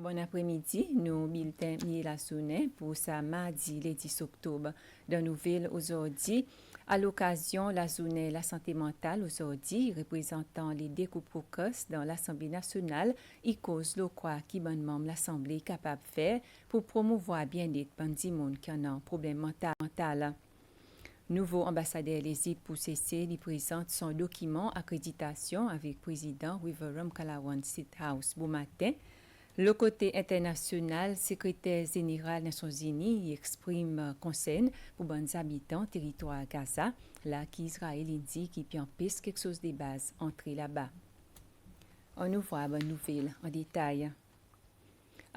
Bon après-midi, nous bulletin la sonne pour ce mardi le 10 octobre. Dans nouvelle aujourd'hui, à l'occasion la journée la santé mentale aujourd'hui, représentant les découpes précoces dans l'Assemblée nationale, il cause le quoi qui bon membre l'Assemblée capable de faire pour promouvoir bien-être bandit monde qui en a un problème mental. Nouveau ambassadeur les pour cesser, il présente son document accréditation avec président Wiverum Kalawan State House bon matin. Le côté international, secrétaire général des Nations Unies exprime concern pour les habitants territoire Gaza, là qu'Israël indique qu'il y a quelque chose de base entré là-bas. On nous voit bonne nouvelle en détail.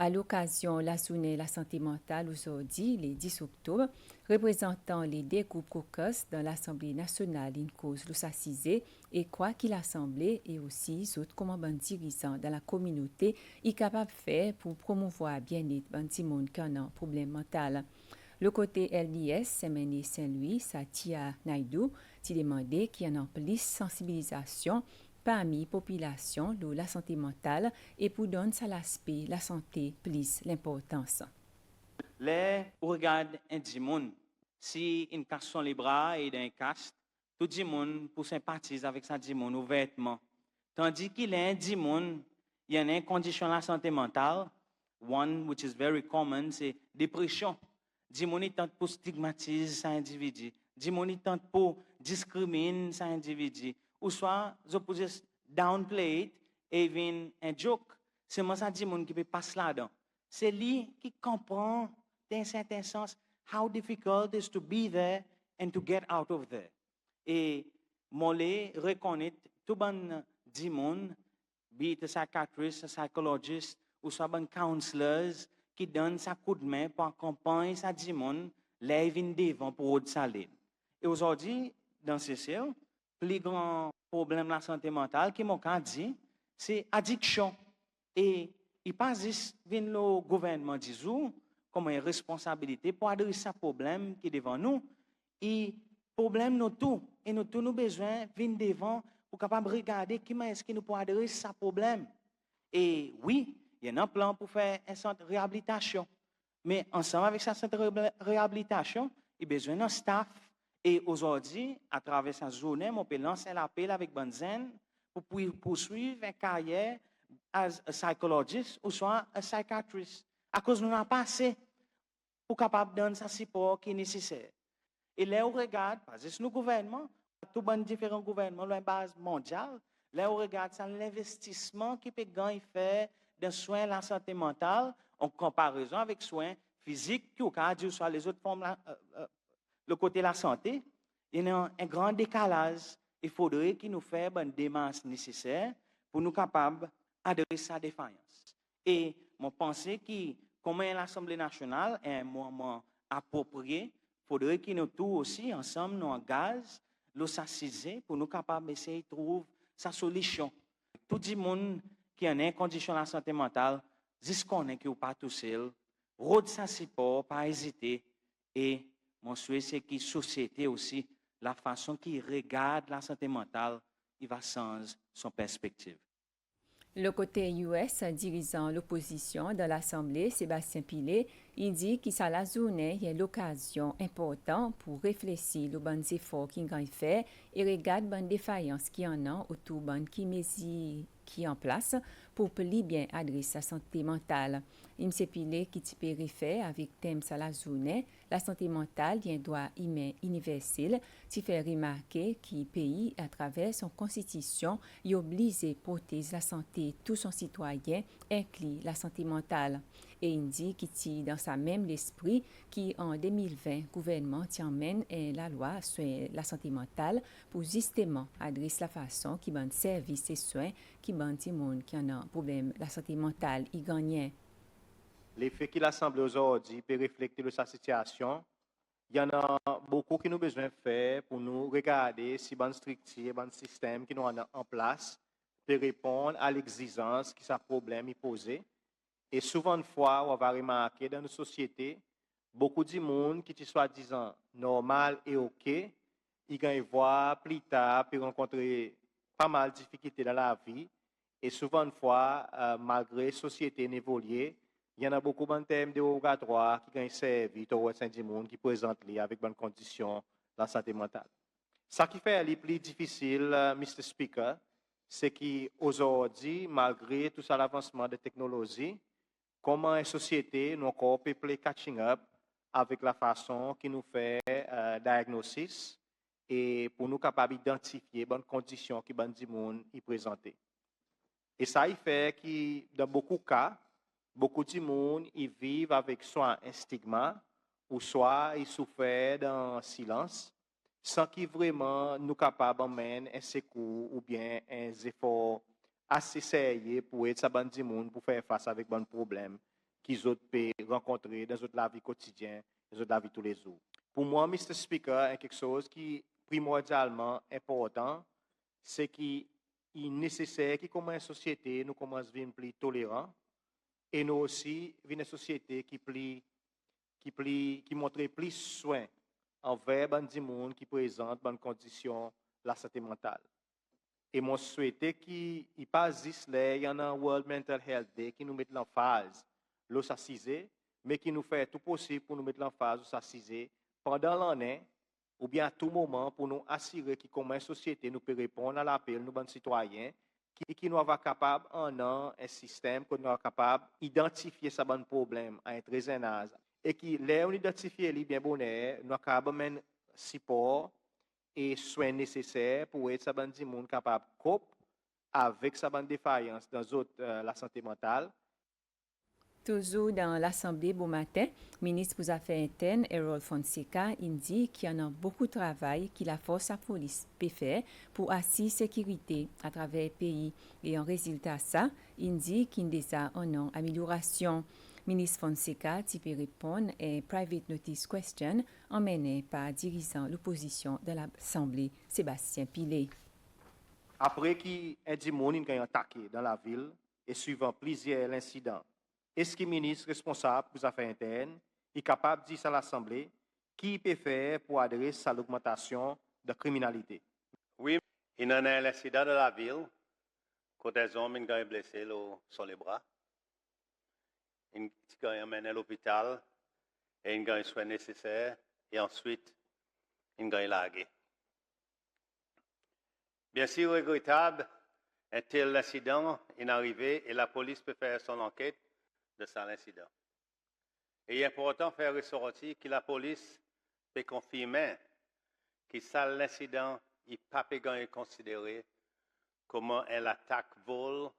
À l'occasion la journée la santé mentale aujourd'hui, le 10 octobre, représentant les découpes précoces dans l'Assemblée nationale, une cause le s'assiser et quoi qu'il l'Assemblée et aussi autres comment bon dirigeants dans la communauté est capable de faire pour promouvoir bien-être bon monde qui a un problème mental. Le côté LDS, Semené Saint-Louis, Satia Naidoo, qui demandé qu'il y en a plus sensibilisation parmi la population de la santé mentale et pour donner à l'aspect la santé plus l'importance. Les regarde un dimon, si une casse les bras et d'un casse, tout dimon pour sympathiser avec sa dimon ouvertement. Tandis qu'il est un dimon, il y a une condition de la santé mentale, one which is very common, c'est dépression. Dimon il tente pour stigmatiser cet individu, dimon il tente pour discriminer cet individu, ou soit je peux juste downplay it, even un joke. C'est moi ça dimon qui peut passer là-dedans. C'est lui qui comprend dans un certain sens how difficult it is to be there and to get out of there. Et Molly reconnaît tout bon dimon, be it a psychiatrist, a psychologist, ou soit bon counselors qui donne sa coup de main pour accompagner sa dimon, lève devant pour sa ligne. Et aujourd'hui, dans ce cercle, le plus grand problème de la santé mentale qui m'a dit, c'est addiction. Et il passe juste le gouvernement disou comme une responsabilité pour adresser ce problème qui est devant nous. Et problème nous tout et nous tous nous besoin venir devant pour capable regarder comment est-ce que nous pouvons adresser ce problème. Et oui, il y a un plan pour faire un centre de réhabilitation. Mais ensemble avec ce centre de réhabilitation, il y a besoin d'un staff. Et aujourd'hui, à travers cette journée, on peut lancer l'appel avec Bonzen pour poursuivre une carrière as a psychologist ou soit un psychiatrist. À cause nous n'avons pas assez pour capable de donner ce support qui est nécessaire. Et là, on regarde, parce que le gouvernement, tous les différents gouvernements, la base mondiale, là, on regarde l'investissement qui peut gagner faire dans soins de la santé mentale en comparaison avec soins physiques, qui au cas où soit les autres formes, le côté de la santé, il y a un grand décalage. Il faudrait qu'il nous fasse une démarche nécessaire pour nous capables d'adresser sa défaillance. Et je pense que, comme l'Assemblée nationale est un moment approprié, il faudrait que nous tous aussi, ensemble, nous engagions, nous s'assiser pour nous capables d'essayer de trouver sa solution. Tout le monde qui a une condition de la santé mentale, jusqu'on est qui ou pas tout seul, rôde sa support, pas hésiter. Et mon souhait, c'est que la société aussi, la façon qu'il regarde la santé mentale, il va changer son perspective. Le côté US, dirigeant l'opposition dans l'Assemblée, Sébastien Pillet, il dit que ça la journée est l'occasion importante pour réfléchir aux bons efforts qu'il a fait et regarder les bonnes défaillances qu'il y en a autour de qui mesures qui en place pour plus bien adresser la santé mentale. Il s'est pilé qui peut réfère avec thème ça la journée, la santé mentale est un droit humain universel, qui fait remarquer que le pays, à travers son constitution, est obligé de protéger la santé de tous son citoyen, inclut la santé mentale. Et il dit qu'il tient dans sa même l'esprit qu'en 2020, le gouvernement emmène la loi sur la santé mentale pour justement adresser la façon qui donne service et soins qui donne tout le monde qui en a un problème la santé mentale, il gagne. Les faits qu'il assemble aujourd'hui peut refléter de sa situation. Il y en a beaucoup qui nous ont besoin de faire pour nous regarder si bonne structure, bon système qui nous ont en place peut répondre à l'exigence qui ce problème est posé. Et souvent de fois, on va remarquer dans nos sociétés, beaucoup de monde qui sont soi-disant normal et OK, ils vont voir plus tard, puis rencontrer pas mal de difficultés dans la vie. Et souvent, une fois, malgré la société évoluée, il y en a beaucoup de thèmes dérogatoires qui ont servi au sein du monde qui présentent avec bonnes conditions de la santé mentale. Ce qui fait les plus difficile, Mr. Speaker, c'est qu'aujourd'hui, malgré tout ça l'avancement de technologie, comment une société nous encore peut catching up avec la façon qui nous fait diagnosis et pour nous capables d'identifier bonnes conditions qui bonnes du monde y présenter. Et ça il fait que dans beaucoup de cas, beaucoup de monde ils vivent avec soit un stigma ou soit ils souffrent dans silence sans qu'ils vraiment nous capables d'emmener un secours ou bien un effort assez sérieux pour aider ça bande du monde pour faire face avec bon problèmes qu'ils autres peuvent rencontrer dans la vie quotidienne, dans la vie tous les jours. Pour moi, Mr. Speaker, quelque chose qui est primordialement important, c'est qu'il est nécessaire que comme une société, nous commençons à devenir plus tolérants et nous aussi, une société qui montre plus soin envers les gens qui présentent bonnes conditions de la santé mentale. Et moi, je souhaitais qu'il n'y ait pas juste il y a un World Mental Health Day qui nous met l'emphase, l'ossaccisé, mais qui nous fait tout possible pour nous mettre l'emphase, l'ossaccisé, pendant l'année, ou bien à tout moment, pour nous assurer que comme une société, nous peut répondre à l'appel, nous, bons citoyens, qui nous va capable un système, que nous sommes capable d'identifier ces bons problèmes à un très jeune âge. Et qui, là, on identifie les bien bonheur, nous sommes capables de support et soins nécessaires pour être des gens capables de cope avec sa défaillance dans la santé mentale. Toujours dans l'Assemblée bon matin, ministre des Affaires internes, Errol Fonseca, indique qu'il y en a beaucoup de travail que la force à police peut faire pour assurer la sécurité à travers le pays. Et en résultat ça, il dit qu'il y a déjà une amélioration. Ministre Fonseca peut répondre à une private notice question emmenée par dirigeant l'opposition de l'Assemblée, Sébastien Pilet. Après qu'il y ait des gens qui ont attaqué dans la ville et suivant plusieurs incidents, est-ce que le ministre responsable des Affaires internes est capable de dire à l'Assemblée qui peut faire pour adresser à l'augmentation de la criminalité? Oui, il y a un incident de la ville, quand des hommes ont été blessés sur les bras. Ils ont été emmenés à l'hôpital et ils ont eu les soins nécessaires et ensuite ils ont été largués. Bien sûr, regrettable, un tel incident est arrivé et la police peut faire son enquête de cet incident. Et il est important de faire ressortir que la police peut confirmer que cet incident n'est pas considéré comme une attaque vol,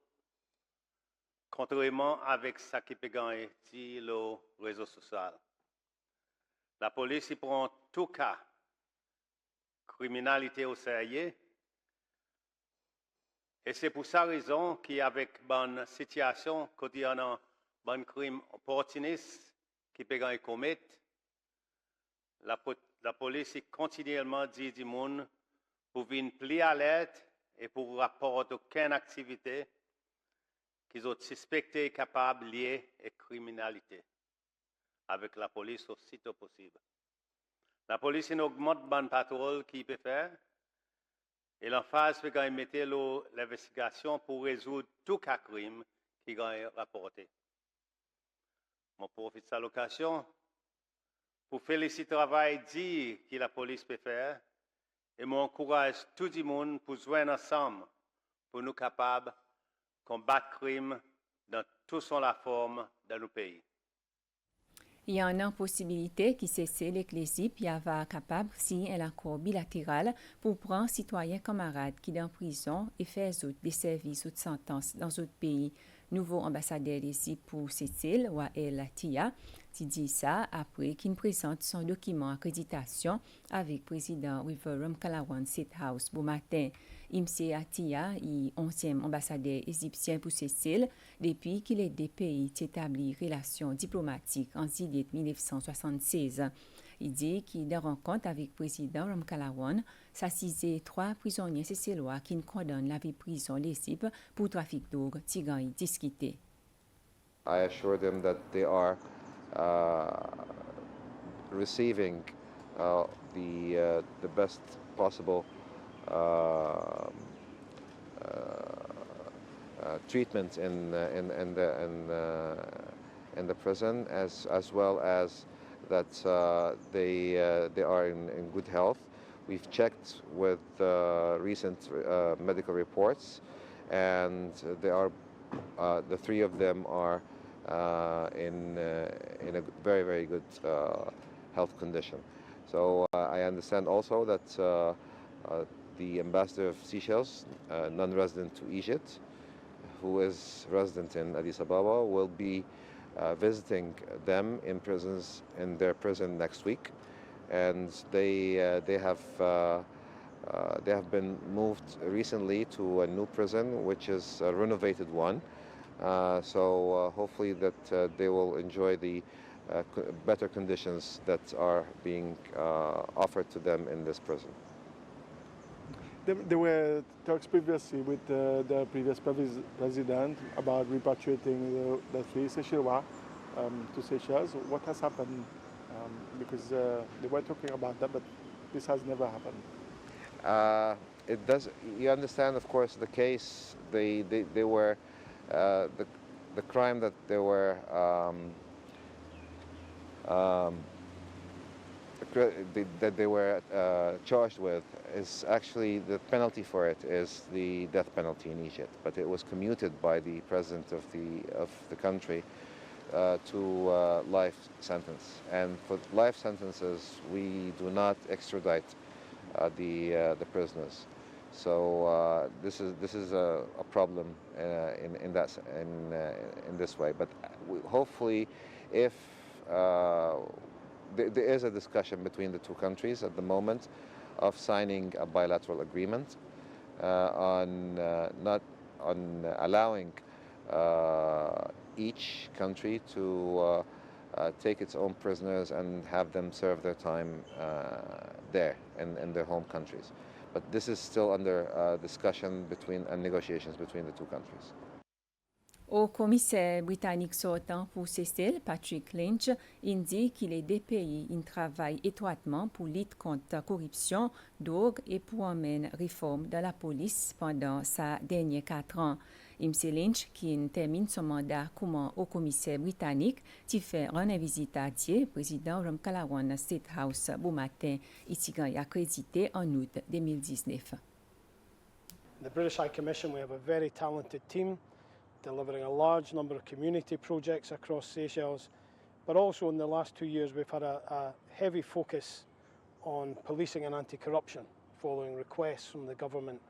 contrairement avec ce qui peut être dit le réseau social. La police prend tout cas criminalité au sérieux. Et c'est pour cette raison qu'avec une situation, quand il y a un bon crime opportuniste qui peut être commis, la police continuellement dit du monde pour venir plus alerte et pour rapporter aucune activité qu'ils ont suspecté capable liée à la criminalité avec la police aussitôt possible. La police augmente le patrouille qu'il peut faire et l'emphase peut mettre l'investigation pour résoudre tout cas crime qui est rapporté. Je profite de cette occasion pour féliciter le travail dit que la police peut faire et m'encourage tout le monde pour jouer ensemble pour nous capables de combattre le crime dans toute la forme dans nos pays. Il y a une possibilité qui cesse l'Ecclésie puis va capable signer un accord bilatéral pour prendre citoyens camarades qui sont en prison et faire des services ou de sentence dans d'autres pays. Nouveau ambassadeur ici pour Cécile, Wael Tia, qui dit ça après qu'il présente son document d'accréditation avec le président River Kalawan State House bon matin. Imse Atia est 11e ambassadeur égyptien pour Cécile depuis qu'il est des pays établi relations diplomatiques en juillet 1976. Il dit qu'il a rencontre avec le président Ramkalawan, s'assisait 3 prisonniers cécillois qui condamnent la vie prison l'Égypte pour trafic d'orgue, Tigan discuté. I assure them that they are receiving the best possible treatment in the prison, as well as that they are in good health. We've checked with recent medical reports, and the three of them are in a very, very good health condition. So I understand also that the ambassador of Seychelles, non-resident to Egypt, who is resident in Addis Ababa, will be visiting them in their prison next week, and they have been moved recently to a new prison, which is a renovated one. So hopefully that they will enjoy the better conditions that are being offered to them in this prison. There were talks previously with the previous president about repatriating the three Seychellois to Seychelles. What has happened? Because they were talking about that, but this has never happened. It does. You understand, of course, the case. They were the crime that they were charged with is actually, the penalty for it is the death penalty in Egypt, but it was commuted by the president of the country to life sentence. And for life sentences, we do not extradite the prisoners. So this is a problem in this way. But hopefully, if there is a discussion between the two countries at the moment of signing a bilateral agreement on allowing each country to take its own prisoners and have them serve their time there in their home countries. But this is still under discussion and negotiations between the two countries. Au commissaire britannique sortant pour Seychelles, Patrick Lynch, indique que les deux pays travaillent étroitement pour lutter contre la corruption, drogue et pour amener réforme dans la police pendant sa dernière 4 ans. M. Lynch, qui termine son mandat comme au commissaire britannique, qui fait rendre visite à Dieu, président Ram Kalawan State House, bon matin, ici accrédité en août 2019. The British High Commission, we have a very talented team, delivering a large number of community projects across Seychelles, but also in the last 2 years we've had a heavy focus on policing and anti-corruption following requests from the government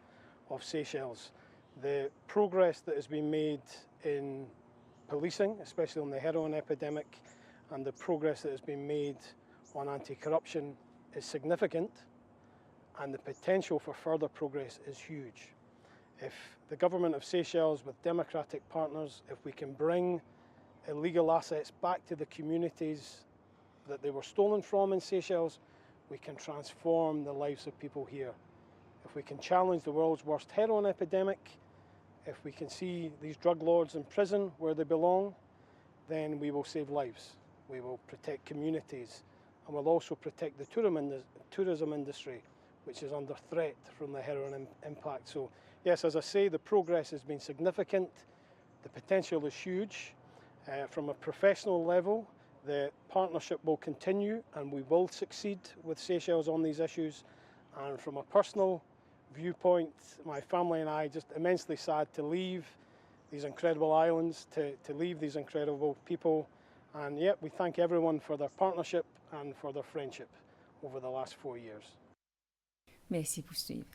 of Seychelles. The progress that has been made in policing, especially on the heroin epidemic, and the progress that has been made on anti-corruption is significant, and the potential for further progress is huge. If the government of Seychelles, with democratic partners, if we can bring illegal assets back to the communities that they were stolen from in Seychelles, we can transform the lives of people here. If we can challenge the world's worst heroin epidemic, if we can see these drug lords in prison where they belong, then we will save lives. We will protect communities, and we'll also protect the tourism industry, which is under threat from the heroin impact. So yes, as I say, the progress has been significant. The potential is huge. From a professional level, the partnership will continue and we will succeed with Seychelles on these issues. And from a personal viewpoint, my family and I just immensely sad to leave these incredible islands, to leave these incredible people. And yet we thank everyone for their partnership and for their friendship over the last 4 years. Merci pour suivre.